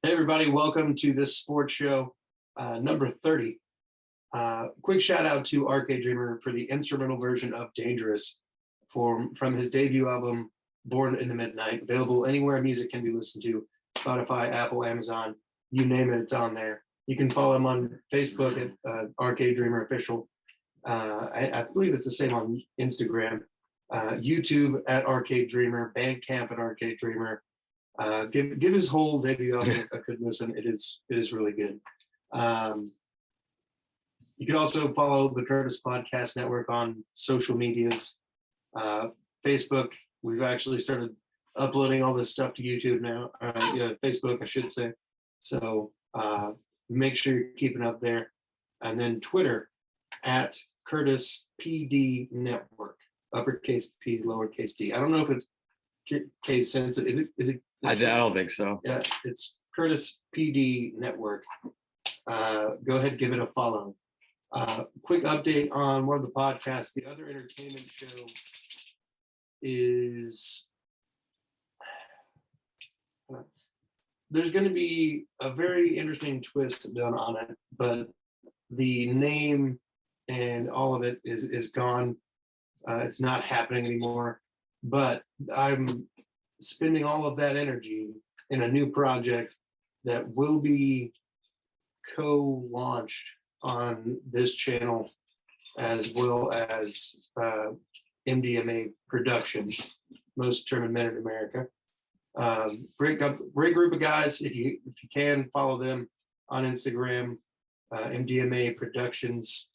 Hey everybody, welcome to this sports show, number 30. Quick shout out to Arcade Dreamer for the instrumental version of Dangerous from his debut album, Born in the Midnight, available anywhere music can be listened to, Spotify, Apple, Amazon, you name it, it's on there. You can follow him on Facebook at Arcade Dreamer Official. I believe it's the same on Instagram, YouTube at Arcade Dreamer, Bandcamp at Arcade Dreamer. Give his whole debut album a good listen. It is really good. You can also follow the Curtis Podcast Network on social medias. Facebook, we've actually started uploading all this stuff to YouTube now. Facebook, I should say. So make sure you're keeping up there. And then Twitter at Curtis PD Network, uppercase P, lowercase d. I don't know if it's case sensitive. Is it? I don't think so. Yeah, it's Curtis PD Network. Go ahead, give it a follow. Quick update on one of the podcasts. The Other Entertainment Show is there's going to be a very interesting twist done on it, but the name and all of it is gone. It's not happening anymore. But I'm spending all of that energy in a new project that will be co-launched on this channel, as well as MDMA Productions, Most Determined Men in America. Great group of guys. If you can, follow them on Instagram, MDMA Productions.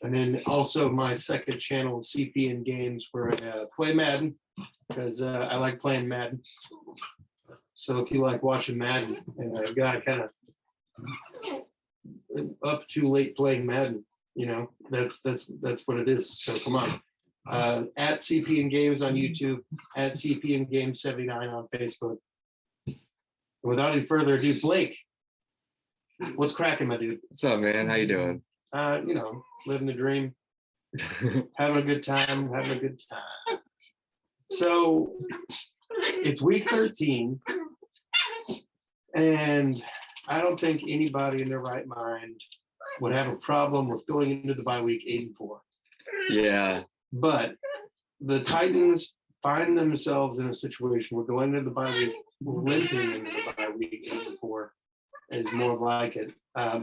And then also my second channel, CP and Games, where I play Madden, because I like playing Madden. So if you like watching Madden and a guy kind of up too late playing Madden, that's what it is. So come on. At CP and Games on YouTube, at CP and Games 79 on Facebook. Without any further ado, Blake, what's cracking, my dude? What's up, man? How you doing? Living the dream, having a good time. So it's week 13, and I don't think anybody in their right mind would have a problem with going into the bye week 8-4. Yeah. But the Titans find themselves in a situation where going into the bye week, limping into the bye week 8-4 is more like it.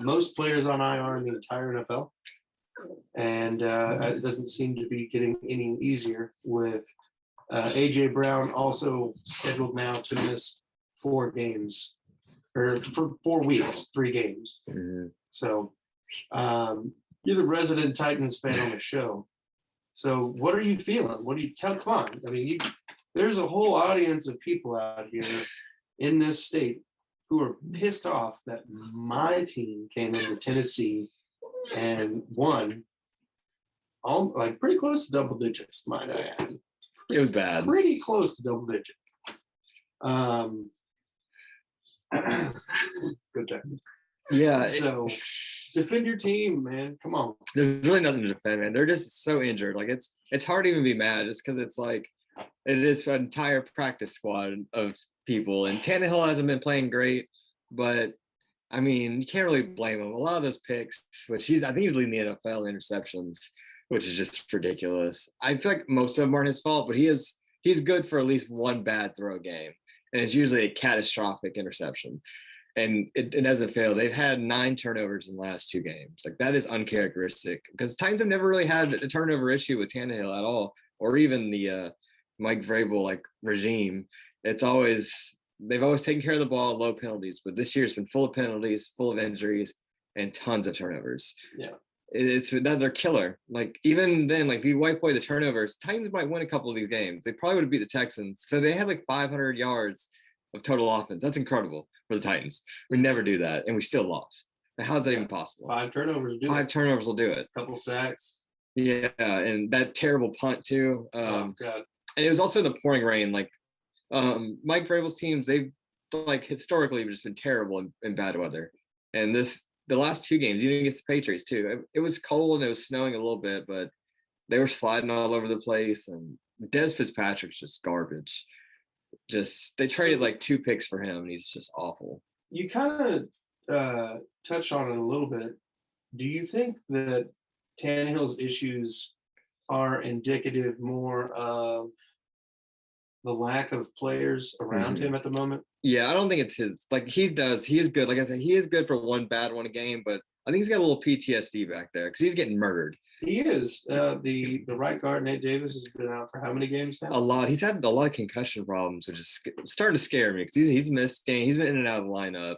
Most players on IR in the entire NFL, and it doesn't seem to be getting any easier with AJ Brown also scheduled now to miss 4 games, or for 4 weeks, 3 games. Mm-hmm. So you're the resident Titans fan on the show. So what are you feeling? What do you tell? Come on. I mean, there's a whole audience of people out here in this state who are pissed off that my team came into Tennessee and won, pretty close to double digits, might I add. It was bad. Pretty close to double digits. Good Texas. Yeah. So defend your team, man. Come on. There's really nothing to defend, man. They're just so injured. Like it's hard to even be mad, just because it's like it is an entire practice squad of people, and Tannehill hasn't been playing great, but I mean, you can't really blame him. A lot of those picks, I think he's leading the NFL in interceptions, which is just ridiculous. I feel like most of them aren't his fault, but he's good for at least one bad throw a game, and it's usually a catastrophic interception. And it hasn't failed. They've had 9 turnovers in the last 2 games. Like, that is uncharacteristic, because Titans have never really had a turnover issue with Tannehill at all, or even the Mike Vrabel regime. They've always taken care of the ball, low penalties, but this year's been full of penalties, full of injuries, and tons of turnovers. Yeah. It's another killer. Like, even then, if you wipe away the turnovers, Titans might win a couple of these games. They probably would have beat the Texans. So they had 500 yards of total offense. That's incredible for the Titans. We never do that, and we still lost. How's that even possible? 5 turnovers do it. 5 turnovers will do it. Couple sacks. Yeah, and that terrible punt too. Oh God. And it was also the pouring rain. Mike Vrabel's teams, they've historically just been terrible in bad weather. And the last 2 games, even against the Patriots too, it was cold and it was snowing a little bit, but they were sliding all over the place. And Des Fitzpatrick's just garbage. Just they traded like 2 picks for him, and he's just awful. You kind of touched on it a little bit. Do you think that Tannehill's issues are indicative more of the lack of players around him at the moment? Yeah, I don't think it's his. Like he is good. Like I said, he is good for one bad one a game, but I think he's got a little PTSD back there because he's getting murdered. He is. The right guard, Nate Davis, has been out for how many games now? A lot. He's had a lot of concussion problems, which is starting to scare me because he's missed games. He's been in and out of the lineup.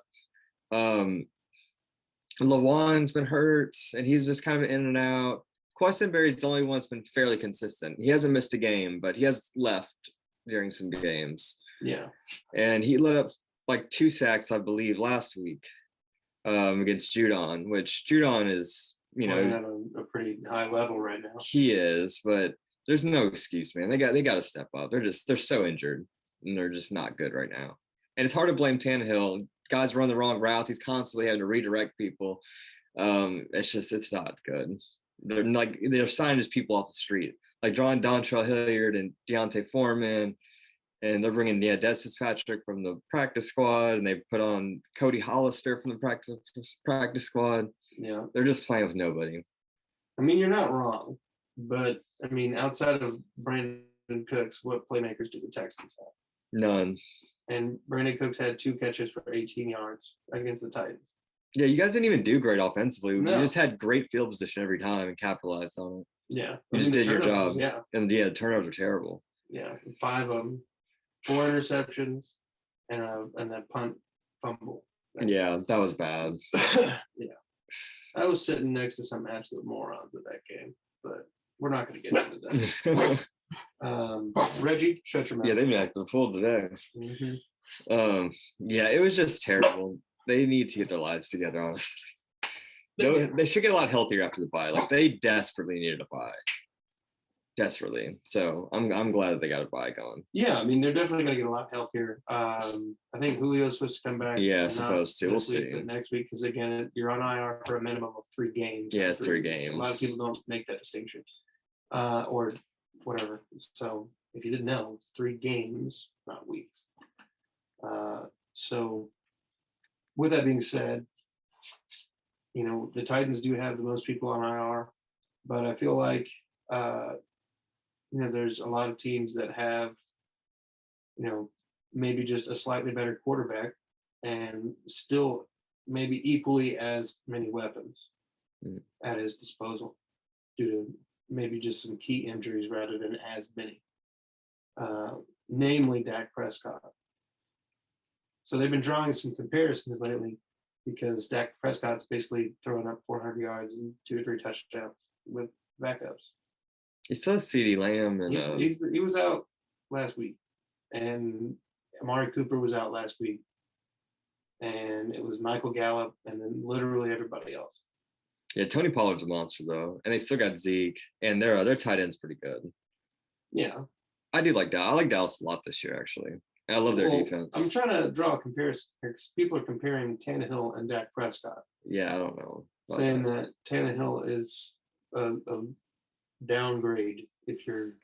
Lawan's been hurt, and he's just kind of in and out. Questenberry's the only one that's been fairly consistent. He hasn't missed a game, but he has left during some games. Yeah. And he let up like 2 sacks, I believe, last week against Judon, which Judon is, at a pretty high level right now. He is, but there's no excuse, man. They got to step up. They're so injured, and they're just not good right now. And it's hard to blame Tannehill. Guys run the wrong routes. He's constantly having to redirect people. It's not good. They're signing his people off the street, like drawing Dontrell Hilliard and Deontay Foreman, and they're bringing Des Fitzpatrick from the practice squad, and they put on Cody Hollister from the practice squad. Yeah, they're just playing with nobody. I mean, you're not wrong, but I mean, outside of Brandon Cooks, what playmakers do the Texans have? None. And Brandon Cooks had 2 catches for 18 yards against the Titans. Yeah, you guys didn't even do great offensively. No. You just had great field position every time and capitalized on it. Yeah. You just did your job. Yeah. And the turnovers are terrible. Yeah. 5 of them, 4 interceptions, and that punt fumble. Yeah, that was bad. Yeah. I was sitting next to some absolute morons at that game, but we're not going to get into that. Reggie, shut your mouth. Yeah, they made the full today. Yeah, it was just terrible. They need to get their lives together, honestly. They should get a lot healthier after the bye. Like they desperately needed a bye. Desperately. So I'm glad that they got a bye going. Yeah, I mean they're definitely gonna get a lot healthier. I think Julio's supposed to come back. Yeah, supposed to. We'll see. But next week, because again, you're on IR for a minimum of 3 games. Yeah, it's 3 games. A lot of people don't make that distinction. Or whatever. So if you didn't know, it's 3 games, not weeks. So with that being said, the Titans do have the most people on IR, but I feel like there's a lot of teams that have maybe just a slightly better quarterback and still maybe equally as many weapons at his disposal due to maybe just some key injuries rather than as many, namely Dak Prescott. So they've been drawing some comparisons lately because Dak Prescott's basically throwing up 400 yards and 2 or 3 touchdowns with backups. He still has CeeDee Lamb. And he was out last week, and Amari Cooper was out last week, and it was Michael Gallup, and then literally everybody else. Yeah, Tony Pollard's a monster though, and they still got Zeke, and their tight end's pretty good. Yeah, I do like Dallas. I like Dallas a lot this year, actually. And I love their defense. I'm trying to draw a comparison because people are comparing Tannehill and Dak Prescott. Yeah, I don't know. Saying that Tannehill is a downgrade if you're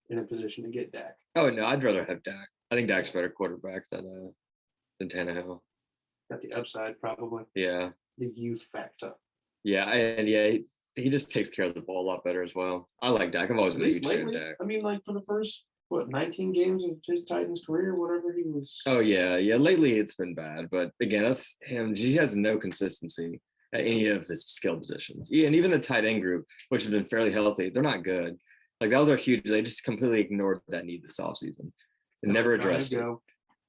in a position to get Dak. Oh no, I'd rather have Dak. I think Dak's a better quarterback than Tannehill. Got the upside probably. Yeah. The youth factor. Yeah, he just takes care of the ball a lot better as well. I like Dak. I've always been a huge fan of Dak. I mean, like for the first 19 games of his Titans career, whatever he was. Oh yeah. Lately it's been bad, but again, that's him. He has no consistency at any of his skill positions. Yeah, and even the tight end group, which has been fairly healthy, they're not good. Like that was our huge. They just completely ignored that need this offseason. They never addressed it.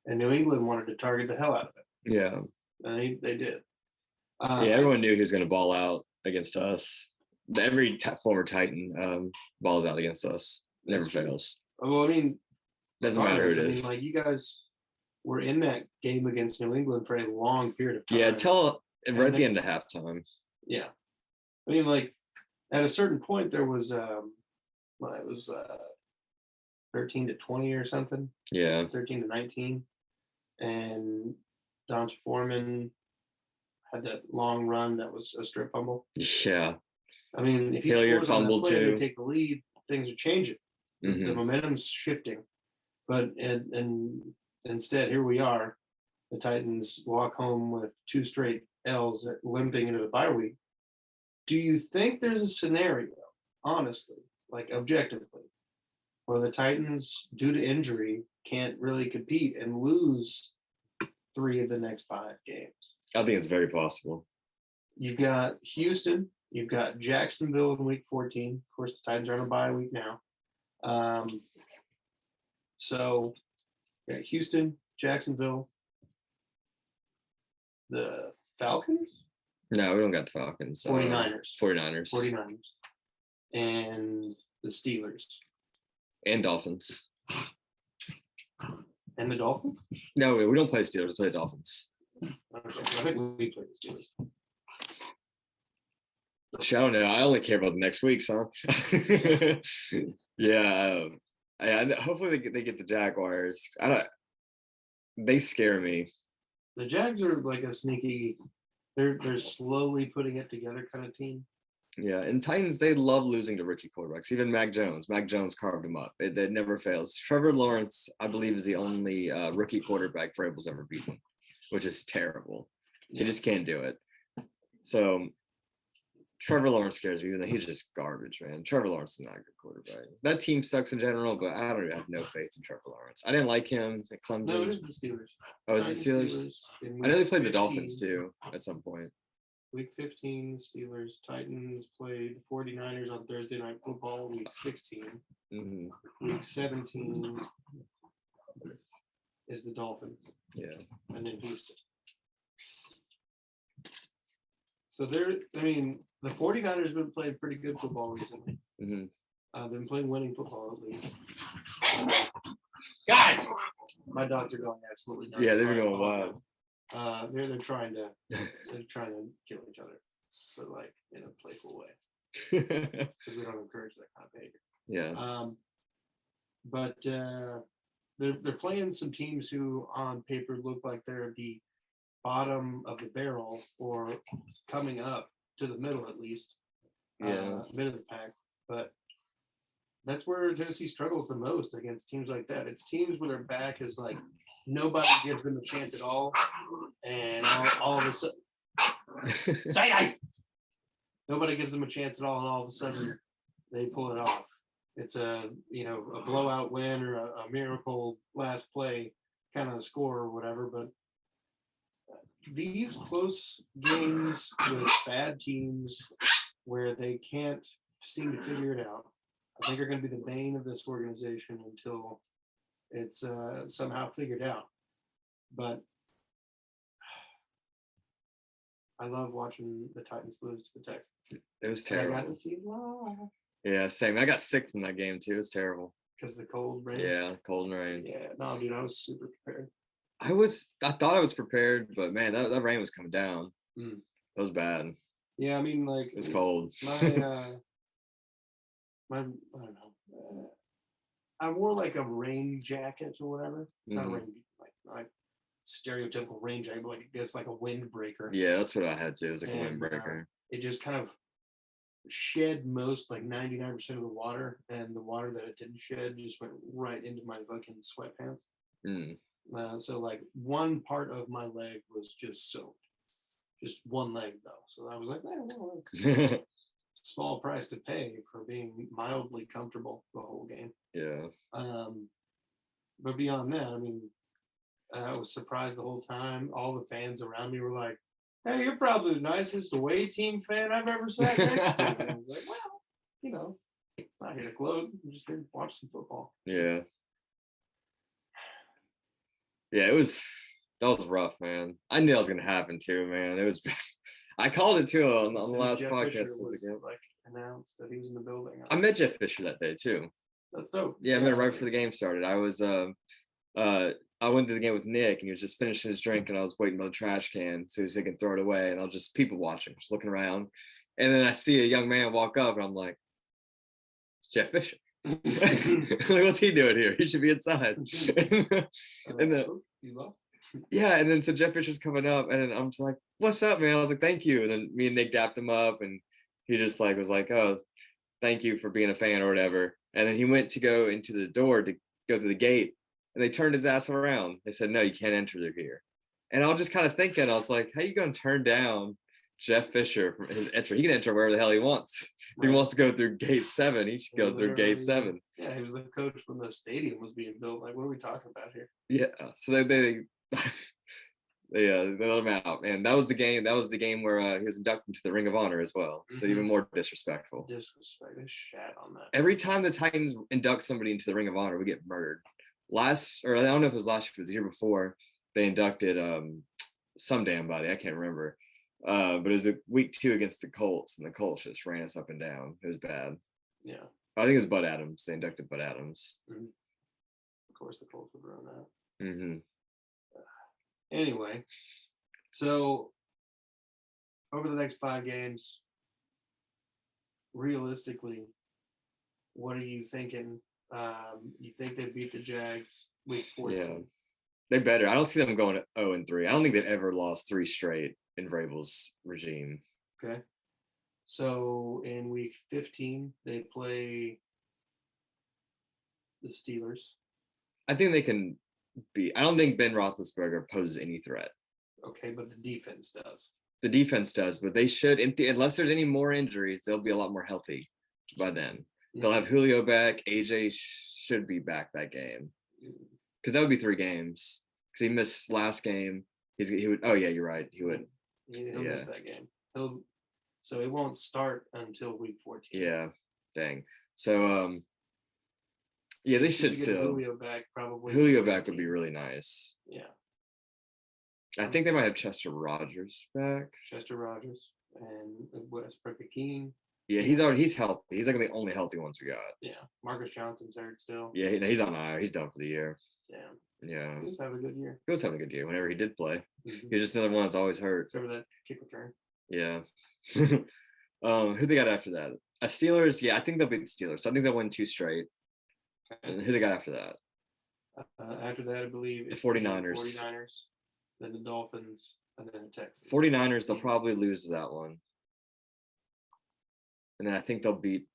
And New England wanted to target the hell out of it. Yeah. And they did. Everyone knew he was going to ball out against us. Every former Titan balls out against us. Never fails. Well, I mean, doesn't matter who it is. I mean, like you guys were in that game against New England for a long period of time. Yeah, right at the end of halftime. Yeah, I mean, like at a certain point, there was it was 13-20 or something. Yeah, 13-19, and Donta Foreman had that long run that was a strip fumble. Yeah, I mean, if he scores on that play to take the lead, things are changing. The momentum's shifting. But and instead, here we are. The Titans walk home with 2 straight L's, limping into the bye week. Do you think there's a scenario, honestly, like objectively, where the Titans, due to injury, can't really compete and lose 3 of the next 5 games? I think it's very possible. You've got Houston, you've got Jacksonville in week 14. Of course, the Titans are on a bye week now. So, yeah, Houston, Jacksonville, the Falcons, No, we don't got the Falcons. 49ers, 49ers. and the Steelers. And Dolphins. And the Dolphins? No, we don't play Steelers. We play the Dolphins. Okay, I think we play the Steelers. I don't know. I only care about the next week, son. Yeah. Hopefully they get the Jaguars. They scare me. The Jags are like a sneaky. They're slowly putting it together kind of team. Yeah, and Titans, they love losing to rookie quarterbacks. Even Mac Jones. Mac Jones carved him up. It never fails. Trevor Lawrence, I believe, is the only rookie quarterback Vrabel's ever beaten, which is terrible. He just can't do it. So Trevor Lawrence scares me, even though he's just garbage, man. Trevor Lawrence is not a good quarterback. That team sucks in general, but I don't have no faith in Trevor Lawrence. I didn't like him at Clemson. No, it is the Steelers. Oh, is it Steelers? I know they played the 15. Dolphins too at some point. Week 15, Steelers. Titans played 49ers on Thursday Night Football. Week 16. Mm-hmm. Week 17 is the Dolphins. Yeah. And then Houston. So the 49ers have been playing pretty good football recently. Mm-hmm. They've been playing winning football at least. Guys! My dogs are going absolutely nuts. Yeah, they've been going wild. They're trying to kill each other, but like in a playful way, because we don't encourage that kind of behavior. Yeah. But they're playing some teams who on paper look like they're the bottom of the barrel or coming up to the middle at least. Mid of the pack. But that's where Tennessee struggles the most against teams like that. It's teams where their back is like nobody gives them a chance at all, and all of a sudden, nobody gives them a chance at all, and all of a sudden they pull it off. It's a blowout win or a miracle last play kind of score or whatever. But these close games with bad teams where they can't seem to figure it out, I think are going to be the bane of this organization until it's somehow figured out. But I love watching the Titans lose to the Texans. It was terrible. I got to see it live. Yeah, same. I got sick from that game too. It was terrible. Because the cold rain. Yeah, cold and rain. Yeah, no, dude, I was super prepared. I thought I was prepared, but man, that rain was coming down. Mm. It was bad. Yeah, I mean, like it was cold. I don't know. I wore like a rain jacket or whatever. Mm-hmm. Not a rain, like stereotypical rain jacket, but like I guess like a windbreaker. Yeah, that's what I had too. It was like a windbreaker. It just kind of shed most, like 99% of the water, and the water that it didn't shed just went right into my fucking sweatpants. Mm. So like one part of my leg was just soaked. Just one leg though. So I was like, well, it's a small price to pay for being mildly comfortable the whole game. Yeah. But beyond that, I mean, I was surprised the whole time. All the fans around me were like, hey, you're probably the nicest away team fan I've ever sat next to. And I was like, well, not here to gloat. I'm just here to watch some football. Yeah. Yeah, that was rough, man. I knew that was gonna happen too, man. It was I called it too on the last Jeff podcast. Was like announced that he was in the building. I met Jeff Fisher that day too. That's dope. Yeah, I met him right before the game started. I was I went to the game with Nick, and he was just finishing his drink, and I was waiting by the trash can so he can throw it away, and I was just people watching, just looking around. And then I see a young man walk up, and I'm like, it's Jeff Fisher. Like, what's he doing here? He should be inside. And then so Jeff Fisher's coming up, and then I'm just like, what's up, man? I was like, thank you. And then me and Nick dapped him up, and he just like was like, oh, thank you for being a fan or whatever. And then he went to go into the door to go to the gate, and they turned his ass around. They said, no, you can't enter through here. And I was just kind of thinking, I was like, how you going to turn down Jeff Fisher from his entry? He can enter wherever the hell he wants. If he wants to go through gate 7, he should go through gate 7. Yeah, he was the coach when the stadium was being built. Like, what are we talking about here? Yeah, so they let him out, and that was the game. That was the game where he was inducted to the Ring of Honor as well. So even more disrespectful. Disrespect. They shat on that. Every time the Titans induct somebody into the Ring of Honor, we get murdered. I don't know if it was last year, but it was the year before, they inducted some damn body. I can't remember. But it was week 2 against the Colts, and the Colts just ran us up and down. It was bad. Yeah. I think it was Bud Adams. They inducted Bud Adams. Mm-hmm. Of course, the Colts would run that. Mm-hmm. Anyway, so over the next 5 games, realistically, what are you thinking? You think they beat the Jags week 14? Yeah, they better. I don't see them going 0-3. I don't think they've ever lost 3 straight in Vrabel's regime. Okay. So in week 15, they play the Steelers. I think they can beat. I don't think Ben Roethlisberger poses any threat. Okay, but the defense does. The defense does, but they should, unless there's any more injuries, they'll be a lot more healthy by then. They'll have Julio back. AJ should be back that game, because that would be 3 games. Because he missed last game. He would. Oh yeah, you're right. He would. He'll miss that game. So it won't start until week 14. Yeah, dang. So yeah, they should still. Julio back probably. Julio back would be really nice. Yeah. I think they might have Chester Rogers back. Chester Rogers and Westbrook-Akeem. Yeah, he's healthy. He's like the only healthy ones we got. Yeah, Marcus Johnson's hurt still. Yeah, he's on IR. He's done for the year. Damn. Yeah. He was having a good year. He was having a good year whenever he did play. Mm-hmm. He was just another one that's always hurt. Except for that kick return. Yeah. Who they got after that? Steelers. Yeah, I think they'll beat the Steelers. So I think they'll win 2 straight. And who they got after that? After that, I believe it's the 49ers. 49ers, then the Dolphins, and then the Texans. 49ers, they'll probably lose to that one. And then I think they'll beat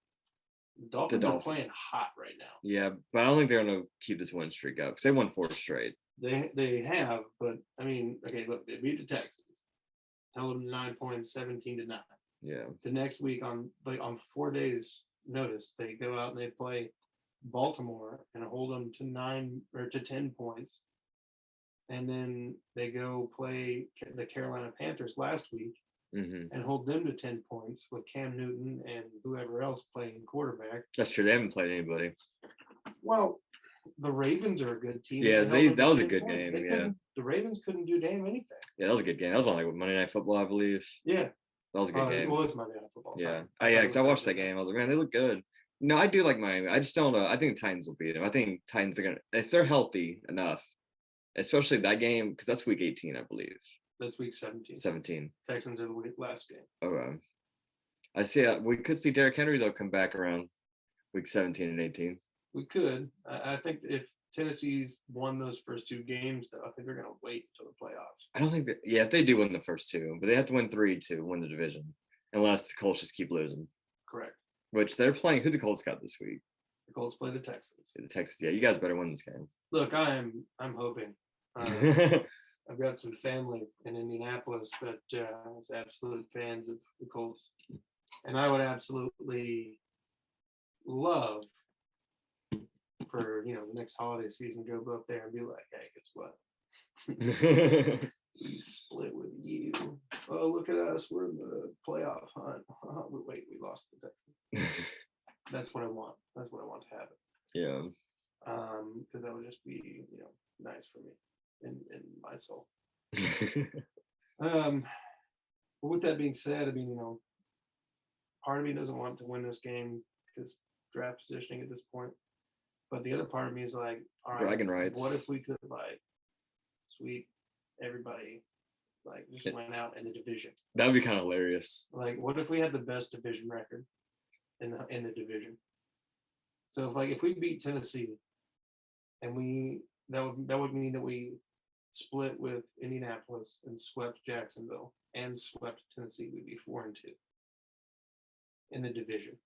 the Dolphins. Are playing hot right now. Yeah, but I don't think they're going to keep this win streak up because they won 4 straight. They have, but I mean, okay, look, they beat the Texans, held them to 9 points, 17-9. Yeah. The next week on 4 days' notice, they go out and they play Baltimore and hold them to 9 or to 10 points, and then they go play the Carolina Panthers last week and hold them to 10 points with Cam Newton and whoever else playing quarterback. That's true. They haven't played anybody. Well, the Ravens are a good team. Yeah, that was a good game. Yeah, the Ravens couldn't do damn anything. Yeah, that was a good game. That was on like Monday Night Football, I believe. Yeah, that was a good game. It was Monday Night Football. Yeah, because I watched that game. I was like, man, they look good. No, I do like Miami. I just don't know. I think the Titans will beat them. I think Titans are gonna, if they're healthy enough, especially that game, because that's week 18, I believe. That's week 17. 17. Texans are the last game. Okay. I see. We could see Derrick Henry though come back around week 17 and 18. We could. I think if Tennessee's won those first 2 games, though, I think they're going to wait until the playoffs. I don't think that. Yeah, if they do win the first 2, but they have to win 3 to win the division, unless the Colts just keep losing. Correct. Which they're playing. Who the Colts got this week? The Colts play the Texans. The Texans. Yeah, you guys better win this game. Look, I'm hoping. I've got some family in Indianapolis that is absolute fans of the Colts, and I would absolutely love for the next holiday season go up there and be like, hey, guess what? We split with you. Oh, look at us, we're in the playoff hunt. Wait, we lost to the Texans. That's what I want. That's what I want to happen. Yeah. Because that would just be nice for me in my soul. But with that being said, I mean, part of me doesn't want to win this game because draft positioning at this point. But the other part of me is like, all right, bragging rights. What if we could sweep everybody, just went out in the division? That would be kind of hilarious. Like, what if we had the best division record in the division? So if we beat Tennessee, and that would mean that we split with Indianapolis and swept Jacksonville and swept Tennessee, we'd be 4-2 in the division.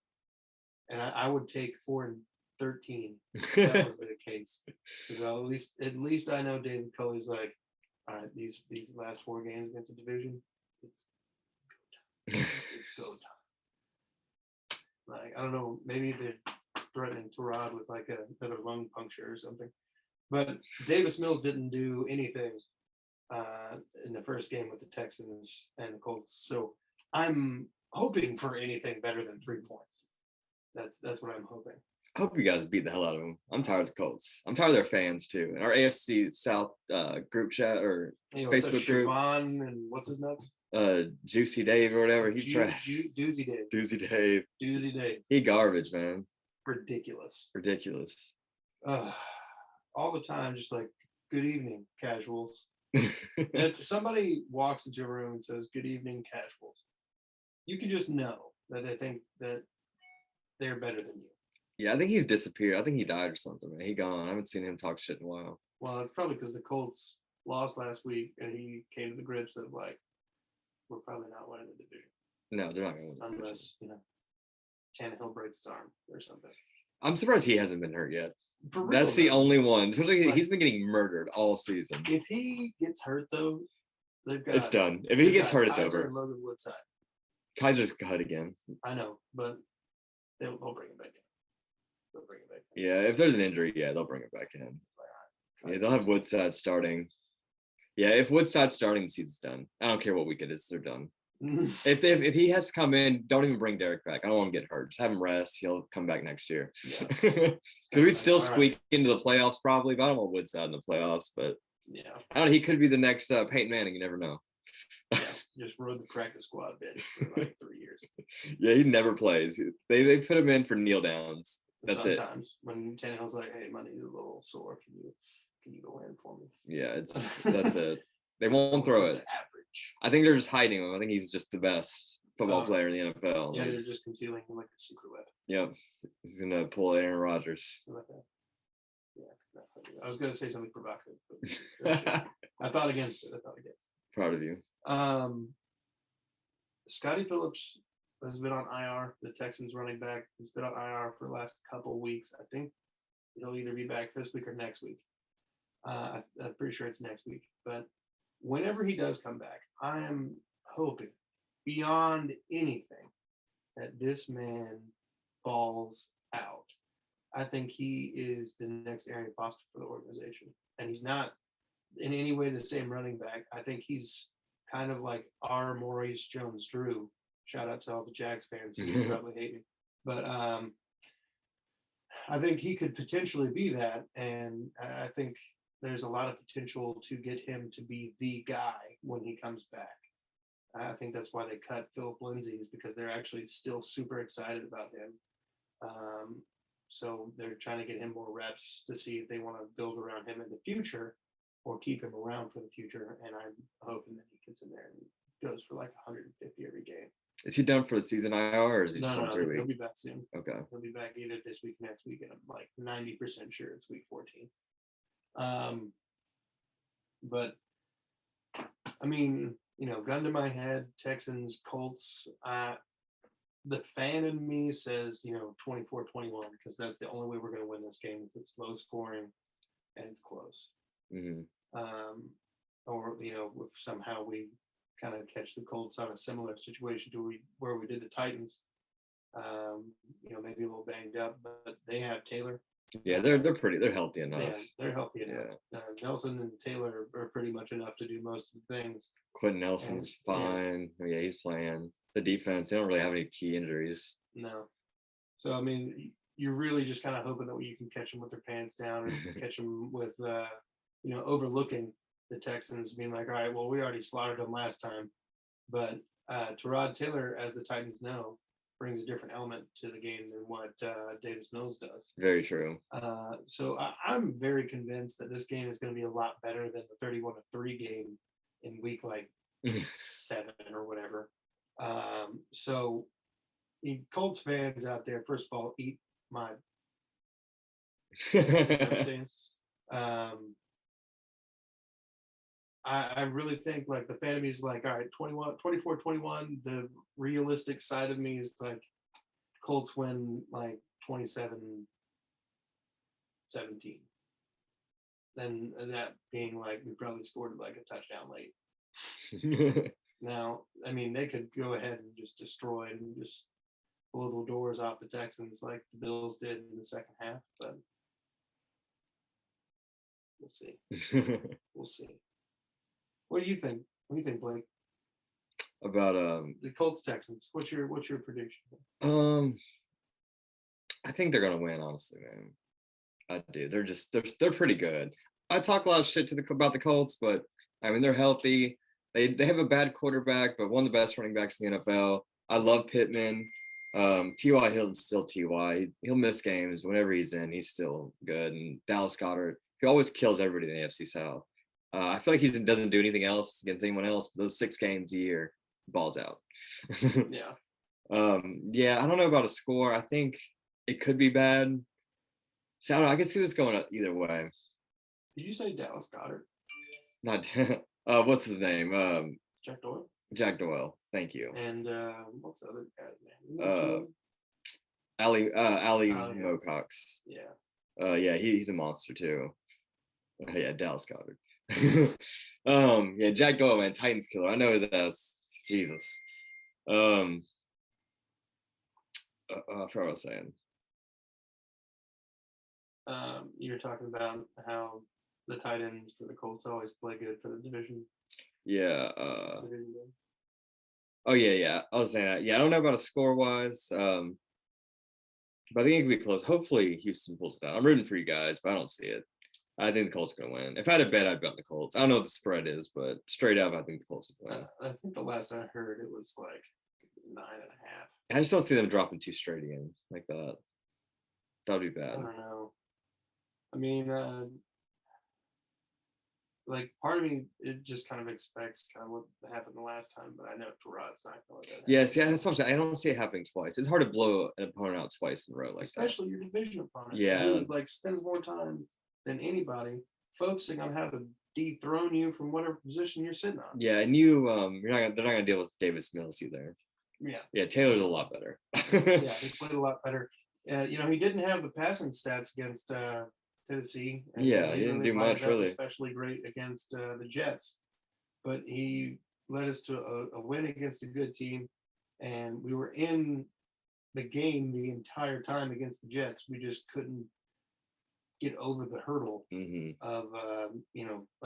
And I would take 4-2 13. That was the case. Because at least I know David Culley's like, all right, these last 4 games against the division, it's go time. Like, I don't know, maybe they're threatening Terod with like another lung puncture or something. But Davis Mills didn't do anything in the first game with the Texans and the Colts. So I'm hoping for anything better than 3 points. That's what I'm hoping. I hope you guys beat the hell out of them. I'm tired of the Colts. I'm tired of their fans too. And our AFC South group chat or Facebook group. Siobhan and what's his nuts? Juicy Dave or whatever. He's trash. Doozy Dave. Doozy Dave. Doozy Dave. He garbage, man. Ridiculous. All the time, just like, good evening, casuals. If somebody walks into a room and says, good evening, casuals, you can just know that they think that they're better than you. Yeah, I think he's disappeared. I think he died or something, man. He gone. I haven't seen him talk shit in a while. Well, it's probably because the Colts lost last week and he came to the grips of like, we're probably not winning the division. No, they're not going to win the division. Unless, Tannehill breaks his arm or something. I'm surprised he hasn't been hurt yet. For real, that's the though. only one. Especially he's been getting murdered all season. If he gets hurt, though, they've got. It's done. If he gets hurt, it's Kaiser over. and Logan Woodside. Kaiser's cut again. I know, but they'll bring him back in. They'll bring it back in. Yeah, if there's an injury, yeah, they'll bring it back in. Yeah, they'll have Woodside starting. Yeah, if Woodside's starting, the season's done. I don't care what week it is, they're done. If he has to come in, don't even bring Derek back. I don't want him to get hurt. Just have him rest. He'll come back next year. Because we'd still squeak into the playoffs probably, but I don't want Woodside in the playoffs. But yeah, I don't know. He could be the next Peyton Manning. You never know. Yeah, just rode the practice squad bench for like 3 years. Yeah, he never plays. They put him in for kneel downs. That's it. Sometimes when Tannehill's like, "Hey, my knee's a little sore. Can you go in for me?" Yeah, that's it. They won't throw it. Average. I think they're just hiding him. I think he's just the best football player in the NFL. Yeah, they're just concealing him like a secret weapon. Yep, he's gonna pull Aaron Rodgers. Like that. Yeah, I was gonna say something provocative, but I thought against it. Proud of you. Scotty Phillips has been on IR. The Texans running back. He's been on IR for the last couple of weeks. I think he'll either be back this week or next week. I'm pretty sure it's next week. But whenever he does come back, I am hoping beyond anything that this man balls out. I think he is the next Arian Foster for the organization. And he's not in any way the same running back. I think he's kind of like our Maurice Jones-Drew. Shout out to all the Jags fans who probably hate me. But I think he could potentially be that. And I think there's a lot of potential to get him to be the guy when he comes back. I think that's why they cut Philip Lindsay, is because they're actually still super excited about him. So they're trying to get him more reps to see if they want to build around him in the future or keep him around for the future. And I'm hoping that he gets in there and goes for like 150 every game. Is he done for the season IR or is he still No, 3 weeks? he'll be back soon. Okay. He'll be back either this week, next week, and I'm like 90% sure it's week 14. But I mean, gun to my head, Texans, Colts, the fan in me says, 24-21, because that's the only way we're going to win this game if it's low scoring and it's close. Mm-hmm. Or, if somehow we kind of catch the Colts on a similar situation to where we did the Titans, maybe a little banged up, but they have Taylor. Yeah, they're healthy enough. Yeah, they're healthy enough. Yeah. Nelson and Taylor are pretty much enough to do most of the things. Quentin Nelson's fine. Yeah, he's playing. The defense, they don't really have any key injuries. No. So, I mean, you're really just kind of hoping that you can catch them with their pants down and catch them with, overlooking the Texans, being like, all right, well, we already slaughtered them last time. But Terod Taylor, as the Titans know, brings a different element to the game than what Davis Mills does. Very true. So I'm very convinced that this game is going to be a lot better than the 31-3 game in week 7 or whatever. So Colts fans out there, first of all, eat my. You know what I'm saying? I really think like the fan of me is like, all right, 24-21. The realistic side of me is like Colts win like 27-10 17. Then that being like we probably scored like a touchdown late. Now, I mean, they could go ahead and just destroy and just blow the doors off the Texans like the Bills did in the second half, but we'll see. We'll see. What do you think? What do you think, Blake? About The Colts Texans. What's your prediction? I think they're gonna win, honestly, man. I do. They're pretty good. I talk a lot of shit about the Colts, but I mean they're healthy. They have a bad quarterback, but one of the best running backs in the NFL. I love Pittman. T.Y. Hilton's still T.Y. He'll miss games whenever he's in. He's still good. And Dallas Goedert, he always kills everybody in the AFC South. I feel like he doesn't do anything else against anyone else. But those 6 games a year, balls out. Yeah. Yeah, I don't know about a score. I think it could be bad. So I don't know. I can see this going either way. Did you say Dallas Goedert? Not what's his name? Jack Doyle. Jack Doyle. Thank you. And what's the other guy's name? Ali yeah. Mocox. Yeah. Yeah, he's a monster too. Yeah, Dallas Goedert. Yeah, Jack Doyle, man, Titans killer. I know his ass. Jesus. I forgot what I was saying. You were talking about how the tight ends for the Colts always play good for the division. Yeah. Oh yeah. I was saying that. Yeah, I don't know about a score wise. But I think it could be close. Hopefully Houston pulls it out. I'm rooting for you guys, but I don't see it. I think the Colts are gonna win. If I had a bet, I'd bet the Colts. I don't know what the spread is, but straight up, I think the Colts will win. I think the last I heard it was like 9.5. I just don't see them dropping 2 straight again like that. That'd be bad. I don't know. I mean, like part of me, it just kind of expects kind of what happened the last time, but I know Terod's not going to. Yeah, see, that's what I'm saying. I don't see it happening twice. It's hard to blow an opponent out twice in a row like especially your division opponent. Yeah, who, like spends more time than anybody focusing on how to dethrone you from whatever position you're sitting on. Yeah, and they're not gonna deal with Davis Mills either. Yeah, Taylor's a lot better. Yeah, he played a lot better. He didn't have the passing stats against Tennessee. And yeah, he didn't do much really. Especially great against the Jets, but he led us to a win against a good team, and we were in the game the entire time against the Jets. We just couldn't get over the hurdle of I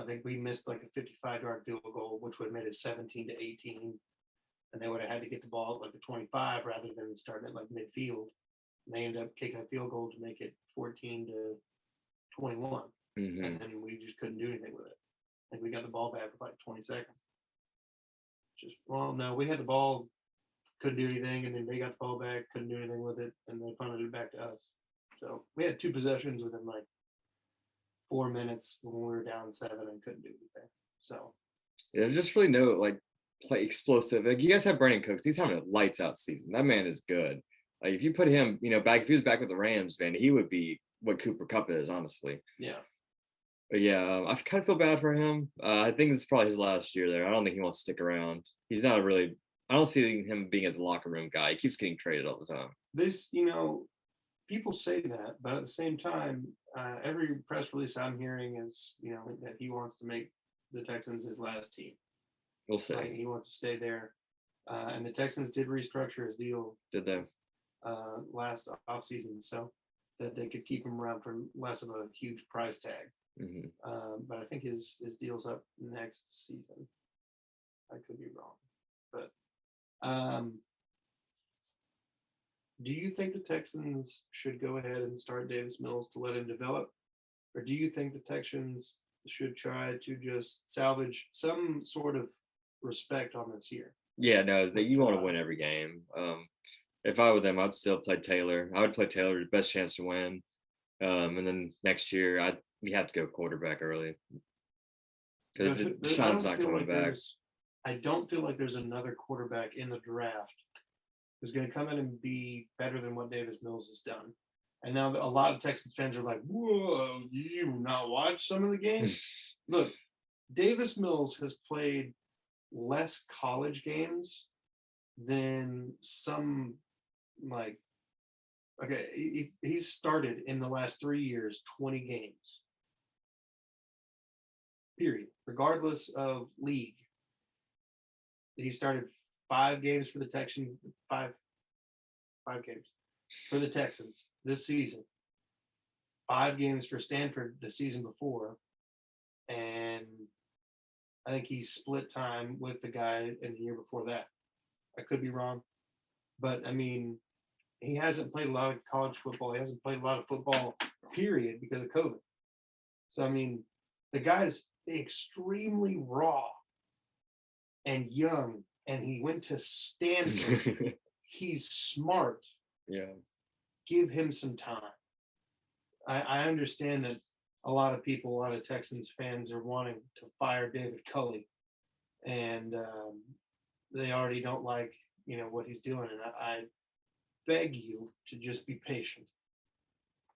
think we missed like a 55-yard field goal, which would have made it 17-18, and they would have had to get the ball at like the 25 rather than starting at like midfield. And they ended up kicking a field goal to make it 14-21, and then we just couldn't do anything with it. Like we got the ball back with like 20 seconds. We had the ball, couldn't do anything, and then they got the ball back, couldn't do anything with it, and they punted it back to us. So we had 2 possessions within like 4 minutes when we were down 7 and couldn't do anything. So yeah, there's just really no like play explosive. Like you guys have Brandon Cooks. He's having a lights out season. That man is good. Like if you put him, back if he was back with the Rams, man, he would be what Cooper Kupp is, honestly. Yeah. But yeah, I kind of feel bad for him. I think this is probably his last year there. I don't think he wants to stick around. He's not I don't see him being as a locker room guy. He keeps getting traded all the time. This, people say that, but at the same time, every press release I'm hearing is, that he wants to make the Texans his last team. We'll see. Like, he wants to stay there. And the Texans did restructure his deal. Did they? Last offseason, so that they could keep him around for less of a huge price tag. But I think his deal's up next season. I could be wrong. But do you think the Texans should go ahead and start Davis Mills to let him develop? Or do you think the Texans should try to just salvage some sort of respect on this year? Yeah, no, you want to win every game. If I were them, I'd still play Taylor. I would play Taylor, the best chance to win. And then next year, we have to go quarterback early. Because Sean's not coming back. I don't feel like there's another quarterback in the draft who's going to come in and be better than what Davis Mills has done. And now a lot of Texans fans are like, whoa, you not watch some of the games? Look, Davis Mills has played less college games than some like Okay, he's started in the last 3 years 20 games. Period. Regardless of league. He started 5 games for the Texans, five games for the Texans this season. 5 games for Stanford the season before. And I think he split time with the guy in the year before that. I could be wrong. But I mean, he hasn't played a lot of college football. He hasn't played a lot of football, period, because of COVID. So, I mean, the guy's extremely raw and young, and he went to Stanford. He's smart. Yeah. Give him some time. I understand that a lot of people, a lot of Texans fans are wanting to fire David Culley, and they already don't like, what he's doing. And I beg you to just be patient.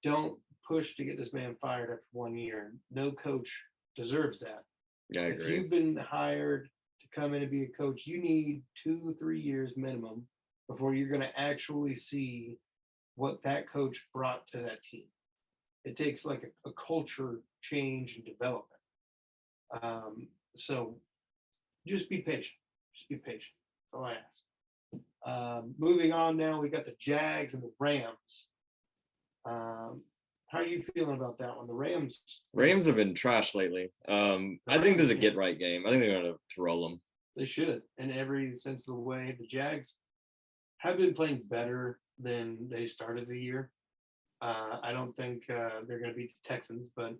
Don't push to get this man fired after 1 year. No coach deserves that. Yeah, I agree. If you've been hired to come in and be a coach, you need 2-3 years minimum before you're going to actually see what that coach brought to that team. It takes like a culture change and development. So just be patient. Just be patient. That's all I ask. Moving on now, we got the Jags and the Rams. How are you feeling about that one? The Rams have been trash lately. I think this is a get right game. I think they're going to roll them. They should, in every sense of the way. The Jags have been playing better than they started the year. I don't think they're going to beat the Texans, but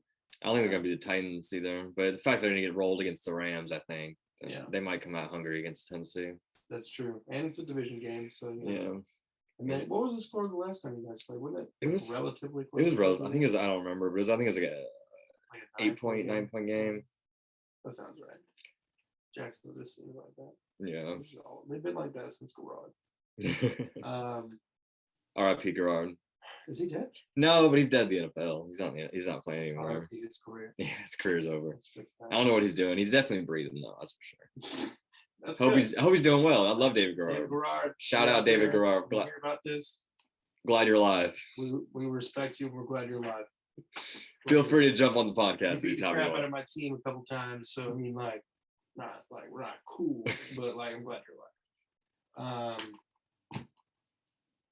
I don't think they're going to beat the Titans either. But the fact they're going to get rolled against the Rams, I think they might come out hungry against Tennessee. That's true, and it's a division game, so yeah. And then, what was the score the last time you guys played? Wasn't it? It was relatively close. It was relative. I think it was. I don't remember, but I think it was like a 9 point game. That sounds right. Jacksonville just seems like that. Yeah. They've been like that since Garrard. R.I.P. Garrard. Is he dead? No, but he's dead in the NFL. He's not playing anymore. R.I.P. his career. Yeah, his career's over. I don't know what he's doing. He's definitely breathing though. That's for sure. I hope he's doing well. I love David Garrard. David Garrard. Shout out David Garrard. Hear about this? Glad you're alive. We respect you. We're glad you're alive. Feel free to jump on the podcast anytime. You crap out of my team a couple times, so I mean, like, not like we're not cool, but like I'm glad you're alive.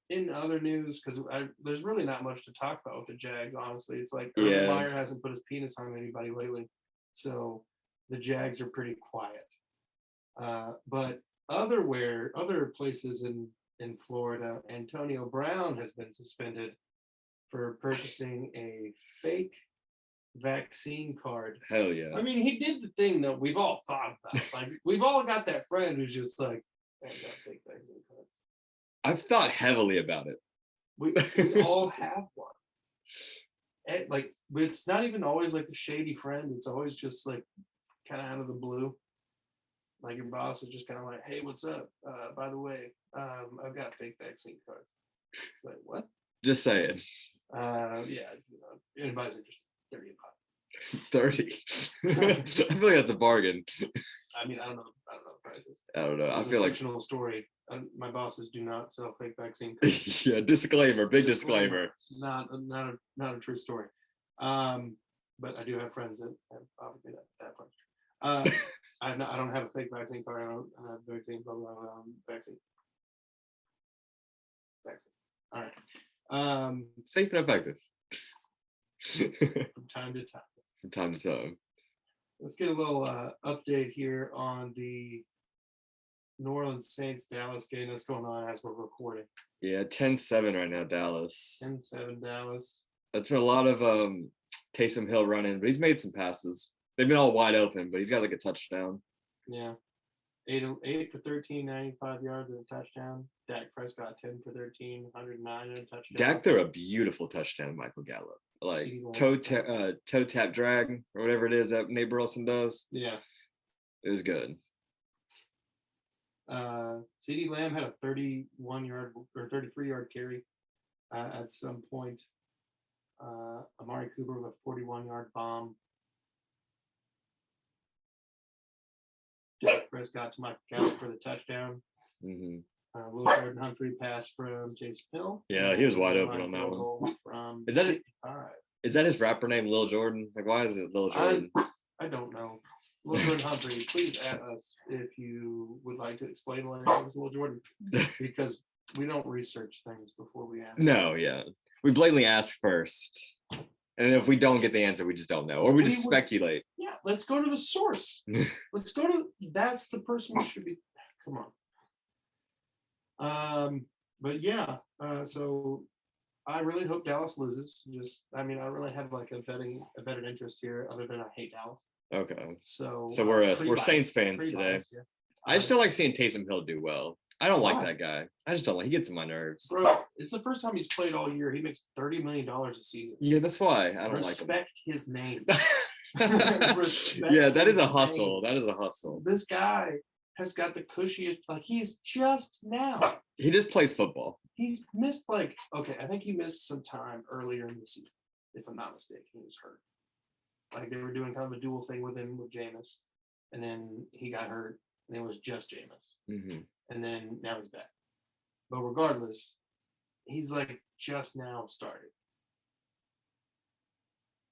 In other news, because there's really not much to talk about with the Jags. Honestly, it's like Urban Meyer hasn't put his penis on anybody lately, so the Jags are pretty quiet. But other places in Florida, Antonio Brown has been suspended for purchasing a fake vaccine card. Hell yeah. I mean, he did the thing that we've all thought about. Like, we've all got that friend who's just like, I got fake vaccine cards. I've thought heavily about it. We all have one. And like, it's not even always like the shady friend. It's always just like kind of out of the blue. Like your boss is just kind of like, hey, what's up? By the way, I've got fake vaccine cards. It's like, what? Just say it. Yeah, anybody's interested. 30 a pop. 30. I feel like that's a bargain. I mean, I don't know the prices. I don't know. I It's feel a like fictional story. My bosses do not sell fake vaccine cards. yeah, disclaimer, big disclaimer. Not a true story. But I do have friends that have obviously that much. I don't have a fake vaccine card. I don't have vaccine vaccine. All right. Safe and effective. From time to time. From time to time. Let's get a little update here on the New Orleans Saints Dallas game that's going on as we're recording. Yeah, 10-7 right now, Dallas. 10-7 Dallas. That's been a lot of Taysom Hill running, but he's made some passes. They've been all wide open, but he's got like a touchdown. Yeah. 8 for 13, 95 yards and a touchdown. Dak Prescott 10 for 13, 109 and a touchdown. Dak threw a beautiful touchdown, Michael Gallup. Like toe tap drag or whatever it is that Nate Burleson does. Yeah. It was good. CeeDee Lamb had a 31-yard or 33-yard carry at some point. Amari Cooper with a 41-yard bomb. Dak Prescott to Michael Gallup for the touchdown. Mm-hmm. Will Jordan Humphrey pass from Jason Hill. Yeah, he was wide open on that one. From Is that it? 55. Is that his rapper name, Lil Jordan? Like, why is it Lil Jordan? I don't know. Will Jordan Humphrey, please add us if you would like to explain why it was Will Jordan, because we don't research things before we ask. No, yeah. We blatantly ask first. And if we don't get the answer, we just don't know. Or we just speculate. Yeah, let's go to the source. Let's go to, that's the person we should be, come on. But yeah, so I really hope Dallas loses. I really have like a vetted interest here, other than I hate Dallas. Okay. So we're Saints fans today. Biased, yeah. I just don't like seeing Taysom Hill do well. I don't like that guy. I just don't like. He gets on my nerves. Bro, it's the first time he's played all year. He makes $30 million a season. Yeah, that's why I don't like him. Respect his name. Yeah, that is a hustle. That is a hustle. This guy has got the cushiest. Like he's just now. He just plays football. He's missed I think he missed some time earlier in the season, if I'm not mistaken. He was hurt. Like they were doing kind of a dual thing with him with Jameis, and then he got hurt, and it was just Jameis. Mm-hmm. And then now he's back. But regardless, he's like just now started.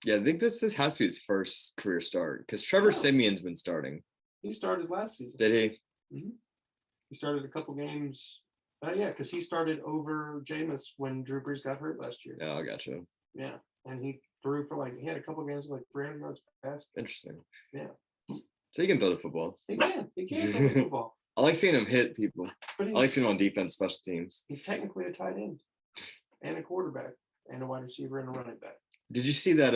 Yeah, I think this has to be his first career start because Trevor Simeon's been starting. He started last season. Did he? Mm-hmm. He started a couple games. Yeah, because he started over Jameis when Drew Brees got hurt last year. Oh, I got you. Yeah, and he threw for he had a couple games with 300 yards passing. Interesting. Yeah. So he can throw the football. He can throw the football. I like seeing him hit people. I like seeing him on defense, special teams. He's technically a tight end and a quarterback and a wide receiver and a running back. Did you see that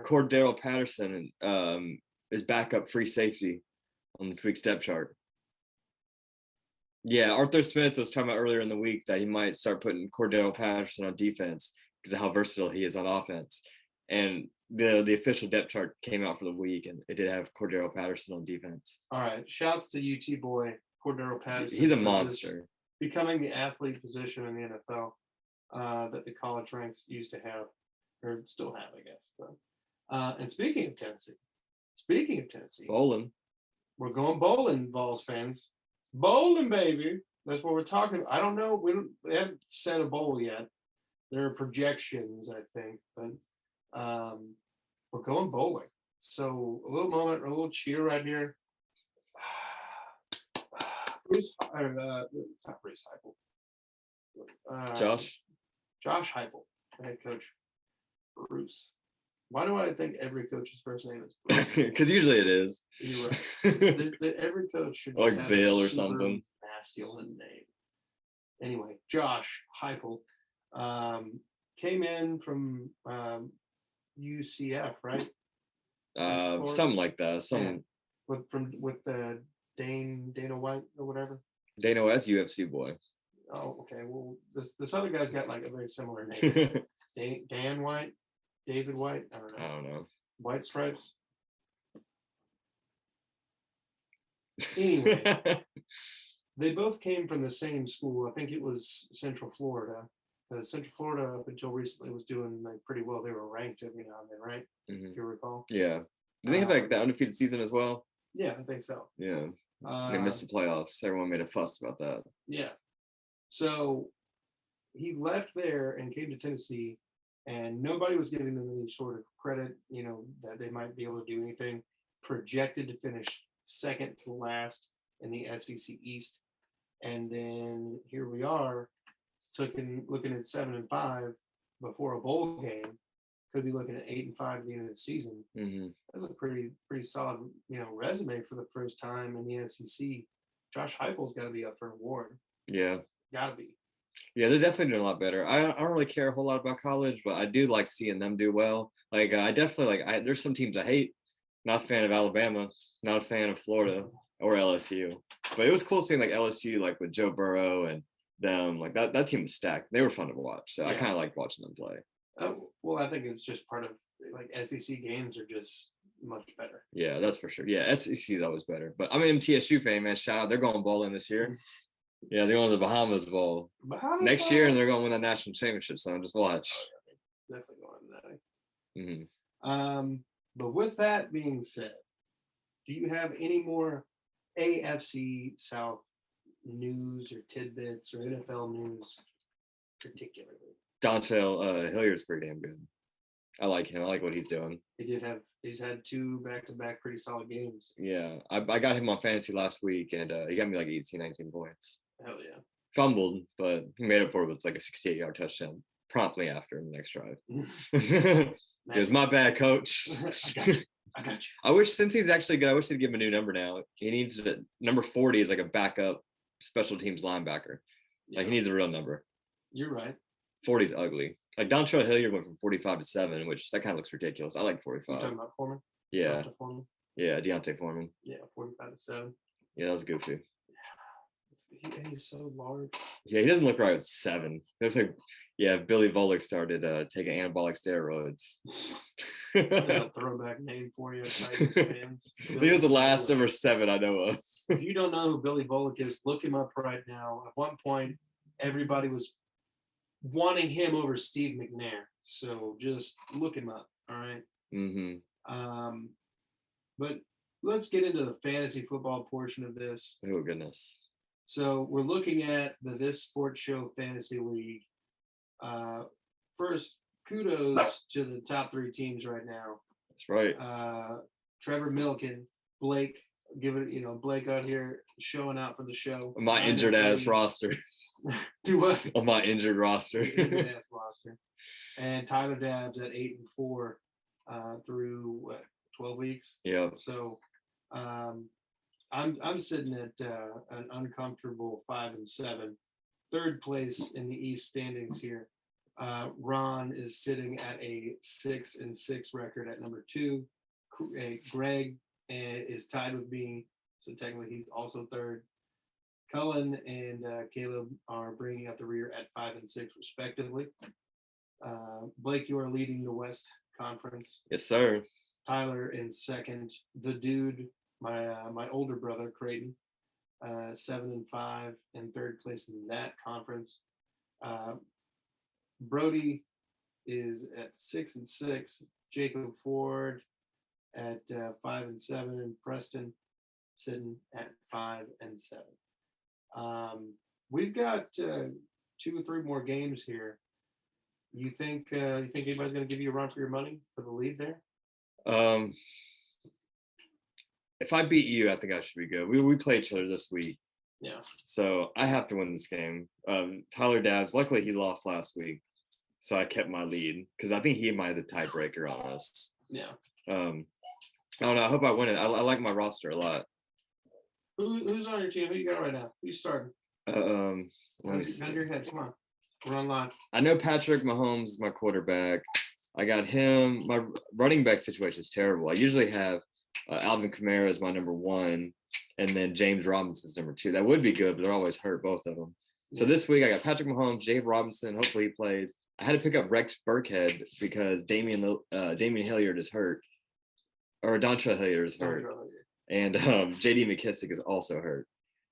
Cordero Patterson is backup free safety on this week's depth chart? Yeah, Arthur Smith was talking about earlier in the week that he might start putting Cordero Patterson on defense because of how versatile he is on offense. And the official depth chart came out for the week, and it did have Cordero Patterson on defense. All right, shouts to UT boy Cordero Patterson. He's a monster. Becoming the athlete position in the NFL that the college ranks used to have, or still have, I guess. But and speaking of Tennessee, Bowling. We're going bowling, Vols fans. Bowling, baby. That's what we're talking about. I don't know. We haven't set a bowl yet. There are projections, I think, but we're going bowling. So a little moment, a little cheer right here. It's not Bruce Heupel. Josh Heupel, the head coach. Bruce. Why do I think every coach's first name is Bruce? Because usually it is. You're right. Every coach should just have Bill a or something. masculine name. Anyway, Josh Heupel came in from UCF, right? Something like that. With the Dana White or whatever. Dana White's UFC boy. Oh, okay. Well, this other guy's got like a very similar name. Dan White, David White. I don't know. White Stripes. Anyway, they both came from the same school. I think it was Central Florida. Central Florida up until recently was doing pretty well. They were ranked every now and then, right? Mm-hmm. If you recall. Yeah. Do they have the undefeated season as well? Yeah, I think so. Yeah. They missed the playoffs. Everyone made a fuss about that. Yeah. So he left there and came to Tennessee, and nobody was giving them any sort of credit, that they might be able to do anything. Projected to finish second to last in the SEC East. And then here we are, looking at 7-5 before a bowl game. Could be looking at 8-5 at the end of the season. Mm-hmm. That's a pretty solid, resume for the first time in the SEC. Josh Heupel's got to be up for an award. Yeah, got to be. Yeah, they're definitely doing a lot better. I don't really care a whole lot about college, but I do like seeing them do well. I definitely there's some teams I hate. Not a fan of Alabama. Not a fan of Florida or LSU. But it was cool seeing LSU with Joe Burrow and them. That team was stacked. They were fun to watch. So yeah. I kind of like watching them play. Well, I think it's just part of SEC games are just much better. Yeah, that's for sure. Yeah, SEC is always better. But I'm an MTSU fan, man. Shout out. They're going bowling this year. Yeah, they're going to the Bahamas Bowl next year, and they're going to win the national championship. So just watch. Definitely going to that. Mm-hmm. But with that being said, do you have any more AFC South news or tidbits or NFL news particularly? Dontrell Hilliard's pretty damn good. I like him. I like what he's doing. He's had 2 back-to-back pretty solid games. Yeah, I got him on fantasy last week, and he got me like 18, 19 points. Hell yeah. Fumbled, but he made up for it with like a 68-yard touchdown promptly after in the next drive. It was my bad, coach. I got you. I wish, since he's actually good, I wish they'd give him a new number now. He needs number 40 is like a backup special teams linebacker. Like, he needs a real number. You're right. 40 is ugly. Like, Dontrell Hilliard went from 45 to 7, which that kind of looks ridiculous. I like 45. You're talking about Foreman? Yeah. Foreman? Yeah, Deontay Foreman. Yeah, 45 to 7. Yeah, that was goofy. He's so large. Yeah, he doesn't look right with 7. There's like, yeah, Billy Volek started taking anabolic steroids. A throwback name for you, Titans fans. He was the last number 7 I know of. If you don't know who Billy Volek is, look him up right now. At one point, everybody was wanting him over Steve McNair. So just look him up. All right. Mm-hmm. But let's get into the fantasy football portion of this. Oh, goodness. So we're looking at the This Sports Show Fantasy League. First, kudos to the top 3 teams right now. That's right. Trevor Milken, Blake, Blake out here showing out for the show. On my injured ass roster. Do what? On my injured roster. Injured ass roster. And Tyler Dabbs at 8-4 through 12 weeks. Yeah. So I'm sitting at an uncomfortable 5-7, third place in the East standings here. Ron is sitting at a 6-6 record at number 2. Greg is tied with me, so technically he's also third. Cullen and Caleb are bringing up the rear at 5-6 respectively. Blake, you are leading the West Conference. Yes, sir. Tyler in second. The dude, my older brother Creighton, 7-5 in third place in that conference. Brody is at 6-6. Jacob Ford at 5-7, and Preston sitting at 5-7. We've got 2 or 3 more games here. You think anybody's going to give you a run for your money for the lead there? If I beat you, I think I should be good. We play each other this week. Yeah. So I have to win this game. Tyler Dabbs, luckily he lost last week, so I kept my lead because I think he might have the tiebreaker on us. Yeah. I don't know. I hope I win it. I like my roster a lot. Who's on your team? Who you got right now? Who's starting? Let me see. Gun your head. Come on. We're on live. I know Patrick Mahomes is my quarterback. I got him. My running back situation is terrible. I usually have Alvin Kamara as my number 1, and then James Robinson's number 2. That would be good, but they're always hurt, both of them. So this week I got Patrick Mahomes, James Robinson. Hopefully he plays. I had to pick up Rex Burkhead because Damian Hilliard is hurt, or Dontrell Hilliard is hurt, and J.D. McKissick is also hurt.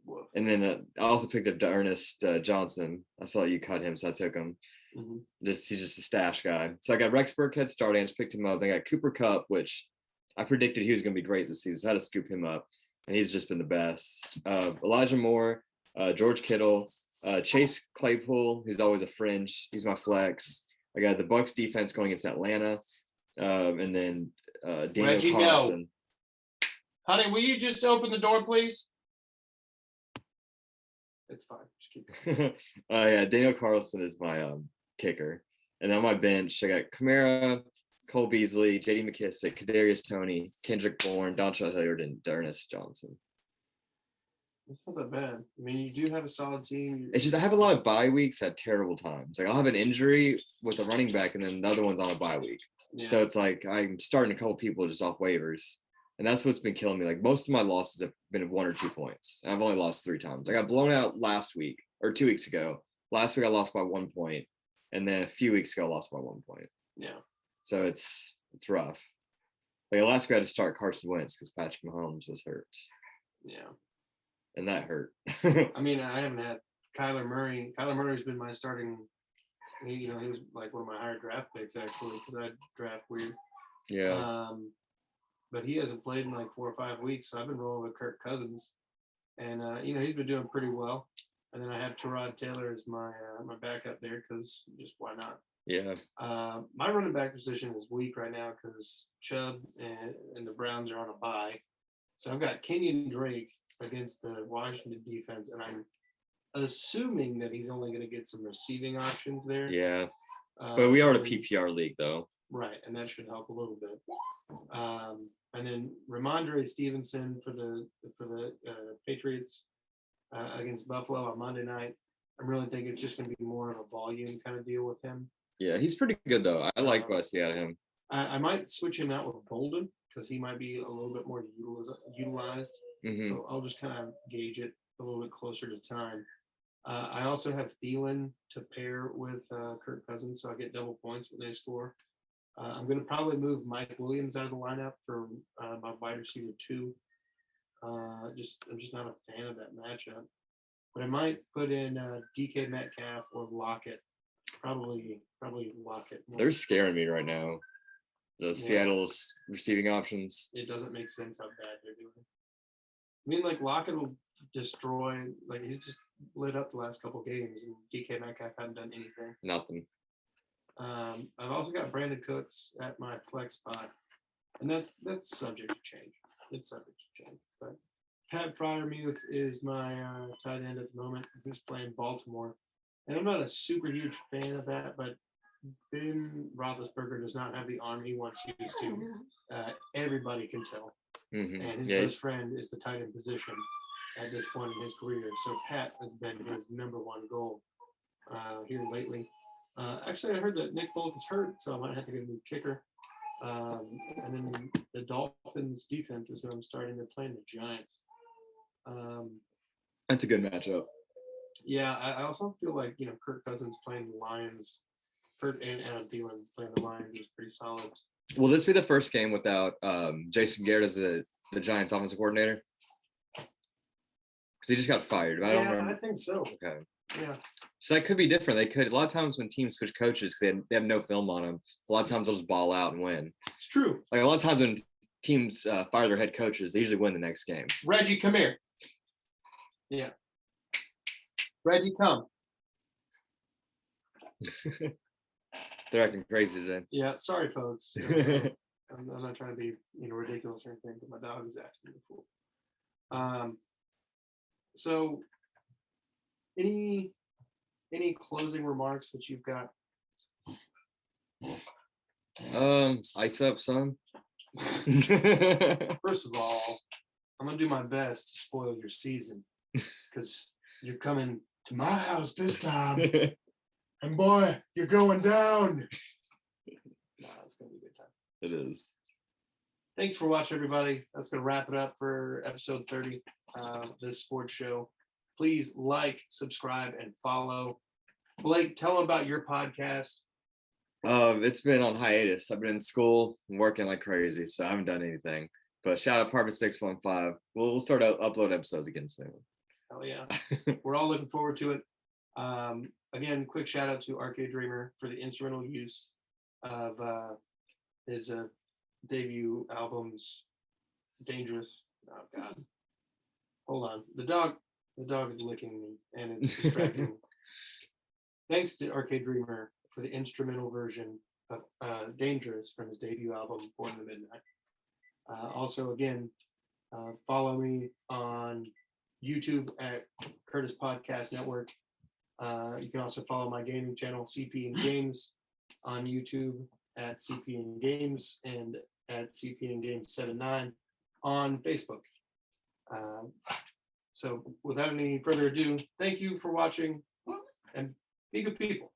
Whoa. And then I also picked up Ernest Johnson. I saw you cut him, so I took him. Mm-hmm. He's just a stash guy. So I got Rex Burkhead starting. I just picked him up. Then I got Cooper Kupp, which I predicted he was going to be great this season. So I had to scoop him up, and he's just been the best. Elijah Moore, George Kittle, Chase Claypool, who's always a fringe. He's my flex. I got the Bucs defense going against Atlanta, and then Daniel Reggie, Carlson. No. Honey, will you just open the door, please? It's fine. Just keep it. Yeah, Daniel Carlson is my kicker. And on my bench, I got Kamara, Cole Beasley, J.D. McKissick, Kadarius Toney, Kendrick Bourne, Dontrell Hilliard, and Ernest Johnson. It's not that bad. I mean, you do have a solid team. It's just I have a lot of bye weeks at terrible times. Like, I'll have an injury with a running back, and then another one's on a bye week. Yeah. So it's like I'm starting a couple people just off waivers. And that's what's been killing me. Like, most of my losses have been 1 or 2 points. And I've only lost 3 times. I got blown out last week or 2 weeks ago. Last week I lost by 1 point. And then a few weeks ago I lost by 1 point. Yeah. So it's rough. Like, last week I had to start Carson Wentz because Patrick Mahomes was hurt. Yeah. And that hurt. I mean, I haven't had Kyler Murray. Kyler Murray's been my starting. He was like one of my higher draft picks actually because I draft weird. Yeah. But he hasn't played in like 4 or 5 weeks. So I've been rolling with Kirk Cousins. and he's been doing pretty well. And then I have Tyrod Taylor as my my backup there because just why not? Yeah. My running back position is weak right now because Chubb and the Browns are on a bye. So I've got Kenyon Drake against the Washington defense, and I'm assuming that he's only going to get some receiving options there. Yeah. But we are in a PPR league, though. Right, and that should help a little bit. And then Ramondre Stevenson for the Patriots against Buffalo on Monday night. I'm really thinking it's just going to be more of a volume kind of deal with him. Yeah, he's pretty good, though. I like what I see out of him. I might switch him out with Bolden because he might be a little bit more utilized. Mm-hmm. So I'll just kind of gauge it a little bit closer to time. I also have Thielen to pair with Kirk Cousins, so I get double points when they score. I'm going to probably move Mike Williams out of the lineup for my wide receiver 2. I'm just not a fan of that matchup. But I might put in DK Metcalf or Lockett. Probably Lockett. They're scaring me right now. Seattle's receiving options. It doesn't make sense how bad they're doing. I mean, like Lockett will destroy. Like he's just lit up the last couple games, and DK Metcalf hasn't done anything. Nothing. I've also got Brandon Cooks at my flex spot, and that's subject to change. It's subject to change. But Pat Fryermuth is my tight end at the moment. Who's playing Baltimore, and I'm not a super huge fan of that, but Ben Roethlisberger does not have the arm he once used to. Everybody can tell. Mm-hmm. And his best friend is the tight end position at this point in his career. So Pat has been his number one goal here lately. Actually, I heard that Nick Folk is hurt, so I might have to get a new kicker. And then the Dolphins defense is who I'm starting. They're playing the Giants. That's a good matchup. Yeah, I also feel like Kirk Cousins playing the Lions. Kurt and Adam Thielen playing the Lions is pretty solid. Will this be the first game without Jason Garrett as the Giants offensive coordinator? Because he just got fired. I don't remember. I think so. Okay. Yeah. So that could be different. They could. A lot of times when teams switch coaches, they have no film on them. A lot of times they'll just ball out and win. It's true. Like a lot of times when teams fire their head coaches, they usually win the next game. Reggie, come here. Yeah. Reggie, come. They're acting crazy today. Yeah, sorry, folks. I'm not trying to be ridiculous or anything, but my dog is acting a fool. So, any closing remarks that you've got? Ice up, son. First of all, I'm gonna do my best to spoil your season because you're coming to my house this time. And boy, you're going down. Nah, it's going to be a good time. It is. Thanks for watching, everybody. That's going to wrap it up for episode 30 of this sports show. Please like, subscribe, and follow. Blake, tell them about your podcast. It's been on hiatus. I've been in school and working like crazy, so I haven't done anything. But shout out Apartment 615. We'll start upload episodes again soon. Hell yeah. We're all looking forward to it. Again, quick shout out to Arcade Dreamer for the instrumental use of his debut albums, Dangerous. Oh God, hold on. The dog is licking me and it's distracting me. Thanks to Arcade Dreamer for the instrumental version of Dangerous from his debut album, Born in the Midnight. Also, again, follow me on YouTube at Curtis Podcast Network. You can also follow my gaming channel, CP and Games, on YouTube at CP and Games and at CP and Games 79 on Facebook. So without any further ado, thank you for watching and be good people.